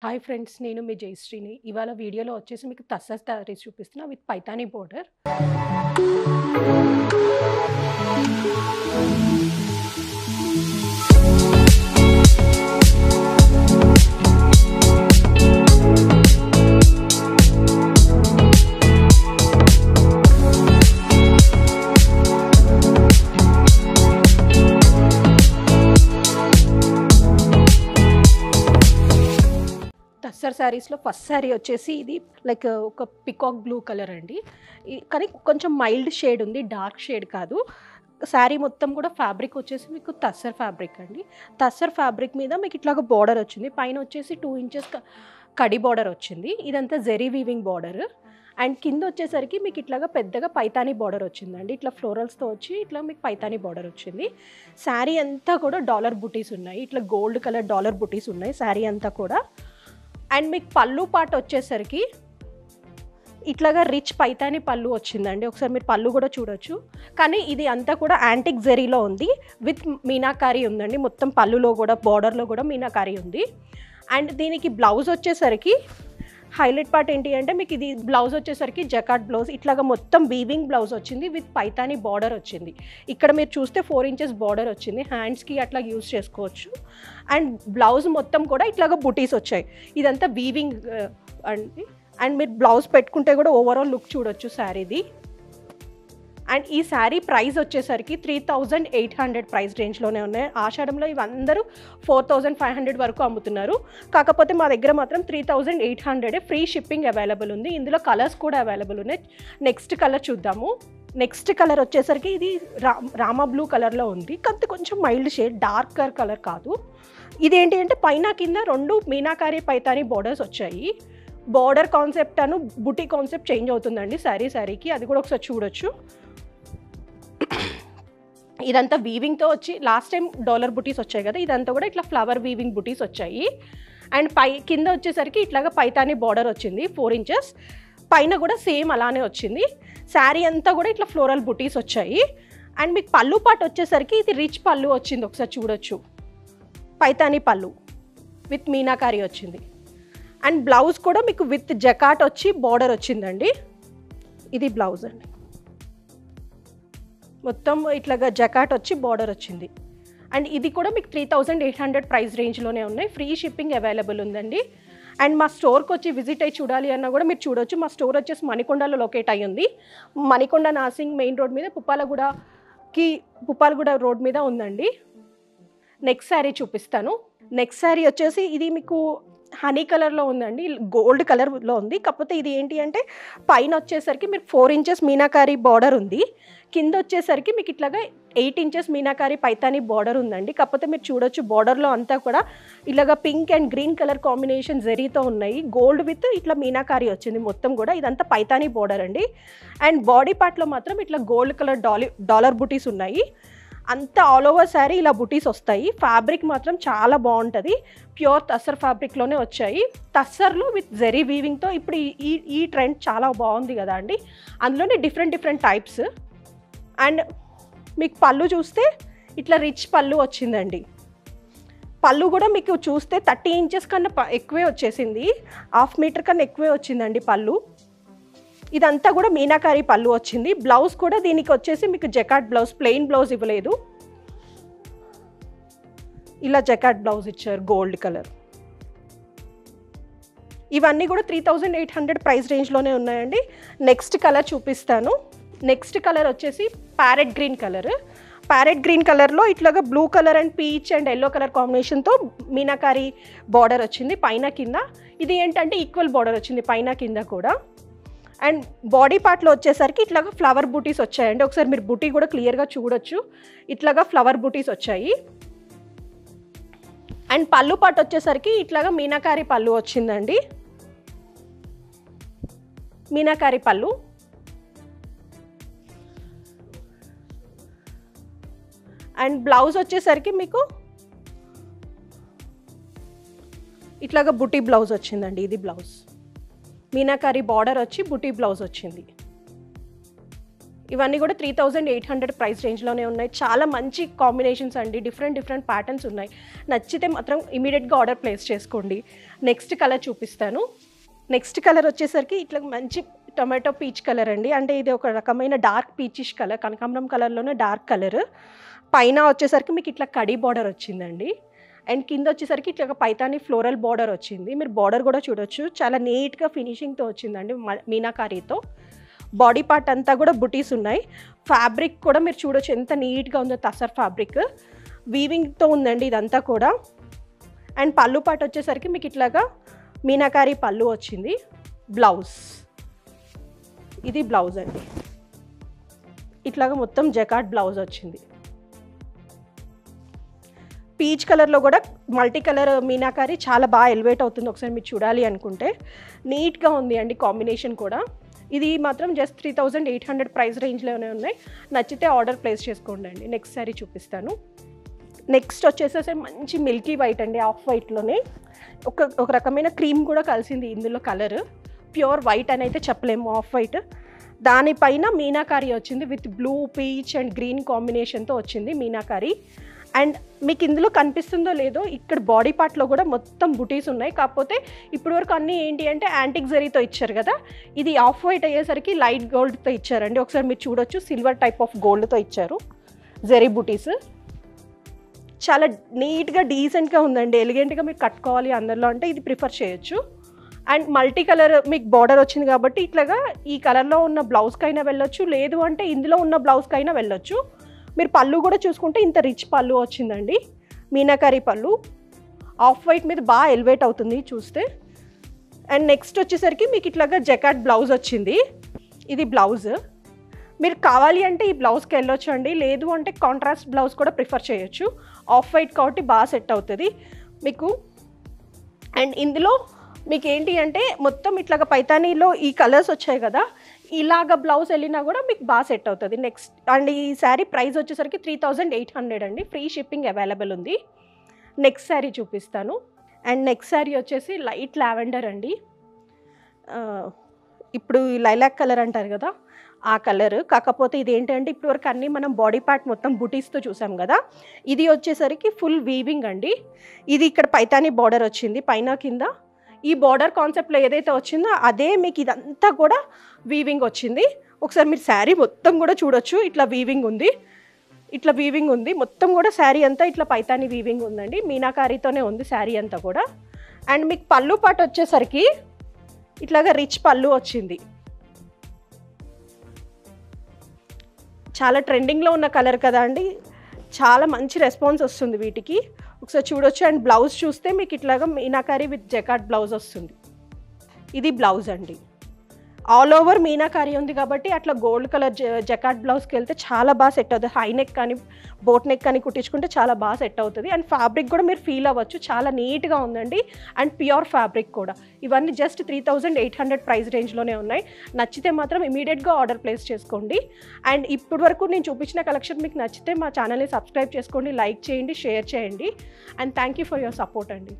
Hi friends, నేను మీ జయశ్రీని. ఇవాళ వీడియోలో వచ్చేసి మీకు టస్సర్ శారీస్ చూపిస్తున్నా విత్ పైతానీ బోర్డర్. టస్సర్ శారీస్లో ఫస్ట్ శారీ వచ్చేసి ఇది లైక్ ఒక పికాక్ బ్లూ కలర్ అండి. కానీ కొంచెం మైల్డ్ షేడ్ ఉంది, డార్క్ షేడ్ కాదు. శారీ మొత్తం కూడా ఫ్యాబ్రిక్ వచ్చేసి మీకు టస్సర్ ఫ్యాబ్రిక్ అండి. టస్సర్ ఫ్యాబ్రిక్ మీద మీకు ఇట్లాగ బార్డర్ వచ్చింది. పైన వచ్చేసి 2 ఇంచెస్ కడి బార్డర్ వచ్చింది. ఇదంతా జెరీ వీవింగ్ బార్డర్. అండ్ కింద వచ్చేసరికి మీకు ఇట్లాగా పెద్దగా పైతానీ బార్డర్ వచ్చిందండి. ఇట్లా ఫ్లోరల్స్తో వచ్చి ఇట్లా మీకు పైతానీ బార్డర్ వచ్చింది. శారీ అంతా కూడా డాలర్ బుటీస్ ఉన్నాయి. ఇట్లా గోల్డ్ కలర్ డాలర్ బుటీస్ ఉన్నాయి శారీ అంతా కూడా. అండ్ మీకు పళ్ళు పాట వచ్చేసరికి ఇట్లాగా రిచ్ పైతానీ పళ్ళు వచ్చిందండి. ఒకసారి మీరు పళ్ళు కూడా చూడొచ్చు. కానీ ఇది అంతా కూడా యాంటిక్ జెరీలో ఉంది, విత్ మీనాకారీ ఉందండి. మొత్తం పళ్ళులో కూడా బార్డర్లో కూడా మీనాకారీ ఉంది. అండ్ దీనికి బ్లౌజ్ వచ్చేసరికి హైలైట్ పార్ట్ ఏంటి అంటే మీకు ఇది బ్లౌజ్ వచ్చేసరికి జకాట్ బ్లౌజ్. ఇట్లాగా మొత్తం వీవింగ్ బ్లౌజ్ వచ్చింది విత్ పైతానీ బార్డర్ వచ్చింది. ఇక్కడ మీరు చూస్తే 4 ఇంచెస్ బార్డర్ వచ్చింది. హ్యాండ్స్కి అట్లా యూజ్ చేసుకోవచ్చు. అండ్ బ్లౌజ్ మొత్తం కూడా ఇట్లాగా బుటీస్ వచ్చాయి. ఇదంతా వీవింగ్ అండి. అండ్ మీరు బ్లౌజ్ పెట్టుకుంటే కూడా ఓవరాల్ లుక్ చూడొచ్చు శారీది. అండ్ ఈ శారీ ప్రైస్ వచ్చేసరికి 3800 ప్రైస్ రేంజ్లోనే ఉన్నాయి. ఆషాఢంలో ఇవి అందరూ 4500 వరకు అమ్ముతున్నారు. కాకపోతే మా దగ్గర మాత్రం 3800 ఫ్రీ షిప్పింగ్ అవైలబుల్ ఉంది. ఇందులో కలర్స్ కూడా అవైలబుల్ ఉన్నాయి. నెక్స్ట్ కలర్ చూద్దాము. నెక్స్ట్ కలర్ వచ్చేసరికి ఇది రామా బ్లూ కలర్లో ఉంది. కాకపోతే కొంచెం మైల్డ్ షేడ్, డార్కర్ కలర్ కాదు. ఇదేంటి అంటే పైన కింద 2 మీనాకారీ పైతానీ బార్డర్స్ వచ్చాయి. బార్డర్ కాన్సెప్ట్ అను బుటీ కాన్సెప్ట్ చేంజ్ అవుతుందండి శారీకి. అది కూడా ఒకసారి చూడొచ్చు. ఇదంతా వీవింగ్తో వచ్చి లాస్ట్ టైం డాలర్ బుటీస్ వచ్చాయి కదా, ఇదంతా కూడా ఇట్లా ఫ్లవర్ వీవింగ్ బుటీస్ వచ్చాయి. అండ్ కింద వచ్చేసరికి ఇట్లాగా పైతానీ బార్డర్ వచ్చింది 4 ఇంచెస్. పైన కూడా సేమ్ అలానే వచ్చింది. శారీ అంతా కూడా ఇట్లా ఫ్లోరల్ బుటీస్ వచ్చాయి. అండ్ మీకు పళ్ళు పాటు వచ్చేసరికి ఇది రిచ్ పళ్ళు వచ్చింది. ఒకసారి చూడొచ్చు. పైతానీ పళ్ళు విత్ మీనాకారీ వచ్చింది. అండ్ బ్లౌజ్ కూడా మీకు విత్ జకాట్ వచ్చి బార్డర్ వచ్చిందండి. ఇది బ్లౌజ్ అండి. మొత్తం ఇట్లాగా జకాట్ వచ్చి బార్డర్ వచ్చింది. అండ్ ఇది కూడా మీకు 3800 ప్రైస్ రేంజ్లోనే ఉన్నాయి. ఫ్రీ షిప్పింగ్ అవైలబుల్ ఉందండి. అండ్ మా స్టోర్కి వచ్చి విజిట్ అయ్యి చూడాలి అన్నా కూడా మీరు చూడొచ్చు. మా స్టోర్ వచ్చేసి మణికొండలో లొకేట్ అయ్యి ఉంది. మణికొండ నాసింగ్ మెయిన్ రోడ్ మీద పుప్పాలగూడ రోడ్ మీద ఉందండి. నెక్స్ట్ శారీ చూపిస్తాను. నెక్స్ట్ శారీ వచ్చేసి ఇది మీకు హనీ కలర్లో ఉందండి, గోల్డ్ కలర్లో ఉంది. కాకపోతే ఇది ఏంటి అంటే పైన వచ్చేసరికి మీరు 4 ఇంచెస్ మీనాకారీ బార్డర్ ఉంది. కింద వచ్చేసరికి మీకు ఇట్లాగా 8 ఇంచెస్ మీనాకారీ పైతానీ బార్డర్ ఉందండి. కాకపోతే మీరు చూడొచ్చు బార్డర్లో అంతా కూడా ఇలాగా pink and green colour combination జరీతో ఉన్నాయి. గోల్డ్ విత్ ఇట్లా మీనాకారీ వచ్చింది మొత్తం కూడా. ఇదంతా పైతానీ బార్డర్ అండి. అండ్ బాడీ పార్ట్లో మాత్రం ఇట్లా గోల్డ్ కలర్ డాలర్ బుటీస్ ఉన్నాయి. అంతా ఆల్ ఓవర్ శారీ ఇలా బుటీస్ వస్తాయి. ఫ్యాబ్రిక్ మాత్రం చాలా బాగుంటుంది. ప్యూర్ టస్సర్ ఫ్యాబ్రిక్లోనే వచ్చాయి. టస్సర్లో విత్ జెరీ వీవింగ్తో ఇప్పుడు ఈ ట్రెండ్ చాలా బాగుంది కదా అండి. అందులోనే డిఫరెంట్ టైప్స్. అండ్ మీకు పళ్ళు చూస్తే ఇట్లా రిచ్ పళ్ళు వచ్చిందండి. పళ్ళు కూడా మీకు చూస్తే 30 ఇంచెస్ కన్నా ఎక్కువే వచ్చేసింది. 1/2 మీటర్ కన్నా ఎక్కువే వచ్చిందండి పళ్ళు. ఇదంతా కూడా మీనాకారీ పళ్ళు వచ్చింది. బ్లౌజ్ కూడా దీనికి వచ్చేసి మీకు జకాట్ బ్లౌజ్, ప్లెయిన్ బ్లౌజ్ ఇవ్వలేదు. ఇలా జకాట్ బ్లౌజ్ ఇచ్చారు గోల్డ్ కలర్. ఇవన్నీ కూడా 3800 ప్రైస్ రేంజ్లోనే ఉన్నాయండి. నెక్స్ట్ కలర్ చూపిస్తాను. నెక్స్ట్ కలర్ వచ్చేసి parrot green colour. Parrot green కలర్లో ఇట్లాగా blue colour and peach and yellow colour కాంబినేషన్తో మీనాకారీ బార్డర్ వచ్చింది పైన కింద. ఇది ఏంటంటే ఈక్వల్ బార్డర్ వచ్చింది పైన కింద కూడా. అండ్ బాడీ పార్ట్లో వచ్చేసరికి ఇట్లాగా ఫ్లవర్ బూటీస్ వచ్చాయండి. ఒకసారి మీరు బూటీ కూడా క్లియర్గా చూడొచ్చు. ఇట్లాగా ఫ్లవర్ బూటీస్ వచ్చాయి. అండ్ పళ్ళు పాటు వచ్చేసరికి ఇట్లాగా మీనాకారీ పళ్ళు వచ్చిందండి. మీనాకారీ పళ్ళు. అండ్ బ్లౌజ్ వచ్చేసరికి మీకు ఇట్లాగా బుటీ బ్లౌజ్ వచ్చిందండి. ఇది బ్లౌజ్ మీనాకారీ బార్డర్ వచ్చి బుటీ బ్లౌజ్ వచ్చింది. ఇవన్నీ కూడా 3800 ప్రైస్ రేంజ్లోనే ఉన్నాయి. చాలా మంచి కాంబినేషన్స్ అండి, డిఫరెంట్ ప్యాటర్న్స్ ఉన్నాయి. నచ్చితే మాత్రం ఇమీడియట్గా ఆర్డర్ ప్లేస్ చేసుకోండి. నెక్స్ట్ కలర్ చూపిస్తాను. నెక్స్ట్ కలర్ వచ్చేసరికి ఇట్లా మంచి టొమాటో పీచ్ కలర్ అండి. అంటే ఇది ఒక రకమైన డార్క్ పీచిష్ కలర్, కనకాంబరం కలర్లోనే డార్క్ కలర్. పైన వచ్చేసరికి మీకు ఇట్లా కడి బార్డర్ వచ్చిందండి. అండ్ కింద వచ్చేసరికి ఇట్లా పైతాని ఫ్లోరల్ బార్డర్ వచ్చింది. మీరు బార్డర్ కూడా చూడొచ్చు, చాలా నీట్గా ఫినిషింగ్తో వచ్చిందండి మీనాకారీతో. బాడీ పార్ట్ అంతా కూడా బుటీస్ ఉన్నాయి. ఫ్యాబ్రిక్ కూడా మీరు చూడొచ్చు ఎంత నీట్గా ఉందో, తసర్ ఫ్యాబ్రిక్ వీవింగ్తో ఉందండి ఇదంతా కూడా. అండ్ పళ్ళు పార్ట్ వచ్చేసరికి మీకు ఇట్లాగా మీనాకారీ పళ్ళు వచ్చింది. బ్లౌజ్, ఇది బ్లౌజ్ అండి. ఇట్లాగా మొత్తం జకార్డ్ బ్లౌజ్ వచ్చింది. పీచ్ కలర్లో కూడా మల్టీ కలర్ మీనాకారీ చాలా బాగా ఎలివేట్ అవుతుంది. ఒకసారి మీరు చూడాలి అనుకుంటే నీట్గా ఉంది అండి కాంబినేషన్ కూడా. ఇది మాత్రం జస్ట్ 3800 ప్రైస్ రేంజ్లోనే ఉన్నాయి. నచ్చితే ఆర్డర్ ప్లేస్ చేసుకోండి అండి. నెక్స్ట్ సారీ చూపిస్తాను. నెక్స్ట్ వచ్చేసేసి మంచి మిల్కీ వైట్ అండి, ఆఫ్ వైట్లోనే ఒక రకమైన క్రీమ్ కూడా కలిసింది ఇందులో. కలర్ ప్యూర్ వైట్ అని అయితే చెప్పలేము, ఆఫ్ వైట్. దానిపైన మీనాకారీ వచ్చింది with blue, peach and green కాంబినేషన్తో వచ్చింది మీనాకారీ. అండ్ మీకు ఇందులో కనిపిస్తుందో లేదో, ఇక్కడ బాడీ పార్ట్లో కూడా మొత్తం బుటీస్ ఉన్నాయి. కాకపోతే ఇప్పటి వరకు అన్నీ ఏంటి అంటే యాంటిక్ జరీతో ఇచ్చారు కదా, ఇది ఆఫ్ వైట్ అయ్యేసరికి లైట్ గోల్డ్తో ఇచ్చారండి. ఒకసారి మీరు చూడొచ్చు, సిల్వర్ టైప్ ఆఫ్ గోల్డ్తో ఇచ్చారు జరీ బుటీస్. చాలా నీట్గా డీసెంట్గా ఉందండి, ఎలిగెంట్గా మీరు కట్టుకోవాలి అందరిలో అంటే ఇది ప్రిఫర్ చేయొచ్చు. అండ్ మల్టీ కలర్ మీకు బార్డర్ వచ్చింది కాబట్టి ఇట్లాగా ఈ కలర్లో ఉన్న బ్లౌజ్కైనా వెళ్ళొచ్చు, లేదు అంటే ఇందులో ఉన్న బ్లౌజ్కైనా వెళ్ళొచ్చు. మీరు పళ్ళు కూడా చూసుకుంటే ఇంత రిచ్ పళ్ళు వచ్చిందండి, మీనాకారీ పళ్ళు. ఆఫ్ వైట్ మీద బాగా ఎలివేట్ అవుతుంది చూస్తే. అండ్ నెక్స్ట్ వచ్చేసరికి మీకు ఇట్లాగా జకార్డ్ బ్లౌజ్ వచ్చింది. ఇది బ్లౌజ్. మీరు కావాలి అంటే ఈ బ్లౌజ్కి వెళ్ళొచ్చు అండి, లేదు అంటే కాంట్రాస్ట్ బ్లౌజ్ కూడా ప్రిఫర్ చేయొచ్చు. ఆఫ్ వైట్ కాబట్టి బాగా సెట్ అవుతుంది మీకు. అండ్ ఇందులో మీకు ఏంటి అంటే మొత్తం ఇట్లాగా పైతానీలో ఈ కలర్స్ వచ్చాయి కదా, ఇలాగ బ్లౌజ్ వెళ్ళినా కూడా మీకు బాగా సెట్ అవుతుంది. నెక్స్ట్ అండ్ ఈ శారీ ప్రైస్ వచ్చేసరికి 3800 అండి, ఫ్రీ షిప్పింగ్ అవైలబుల్ ఉంది. నెక్స్ట్ శారీ చూపిస్తాను. అండ్ నెక్స్ట్ శారీ వచ్చేసి లైట్ లావెండర్ అండి. ఇప్పుడు లైలాక్ కలర్ అంటారు కదా, ఆ కలర్. కాకపోతే ఇది ఏంటంటే ఇప్పటివరకు అన్నీ మనం బాడీ పార్ట్ మొత్తం బుటీస్తో చూసాం కదా, ఇది వచ్చేసరికి ఫుల్ వీవింగ్ అండి. ఇది ఇక్కడ పైతానీ బార్డర్ వచ్చింది పైన కింద. ఈ బార్డర్ కాన్సెప్ట్లో ఏదైతే వచ్చిందో అదే మీకు ఇదంతా కూడా వీవింగ్ వచ్చింది. ఒకసారి మీరు శారీ మొత్తం కూడా చూడొచ్చు, ఇట్లా వీవింగ్ ఉంది, ఇట్లా వీవింగ్ ఉంది మొత్తం కూడా. శారీ అంతా ఇట్లా పైతానీ వీవింగ్ ఉందండి, మీనాకారీతోనే ఉంది శారీ అంతా కూడా. అండ్ మీకు పళ్ళు పాటు వచ్చేసరికి ఇట్లాగా రిచ్ పళ్ళు వచ్చింది. చాలా ట్రెండింగ్లో ఉన్న కలర్ కదా అండి, చాలా మంచి రెస్పాన్స్ వస్తుంది వీటికి. ఒకసారి చూడొచ్చు. అండ్ బ్లౌజ్ చూస్తే మీకు ఇట్లాగా మీనాకారీ విత్ జకార్డ్ బ్లౌజ్ వస్తుంది. ఇది బ్లౌజ్ అండి. ఆల్ ఓవర్ మీనాకారీ ఉంది కాబట్టి అట్లా గోల్డ్ కలర్ జకార్డ్ బ్లౌజ్కి వెళ్తే చాలా బాగా సెట్ అవుతుంది. హై నెక్ కానీ బోట్ నెక్ కానీ కుట్టించుకుంటే చాలా బాగా సెట్ అవుతుంది. అండ్ ఫ్యాబ్రిక్ కూడా మీరు ఫీల్ అవ్వచ్చు, చాలా నీట్గా ఉందండి. అండ్ ప్యూర్ ఫ్యాబ్రిక్ కూడా. ఇవన్నీ జస్ట్ 3800 ప్రైస్ రేంజ్లోనే ఉన్నాయి. నచ్చితే మాత్రం ఇమీడియట్గా ఆర్డర్ ప్లేస్ చేసుకోండి. అండ్ ఇప్పటి వరకు నేను చూపించిన కలెక్షన్ మీకు నచ్చితే మా ఛానల్ని సబ్స్క్రైబ్ చేసుకోండి, లైక్ చేయండి, షేర్ చేయండి. And thank you for your support అండి.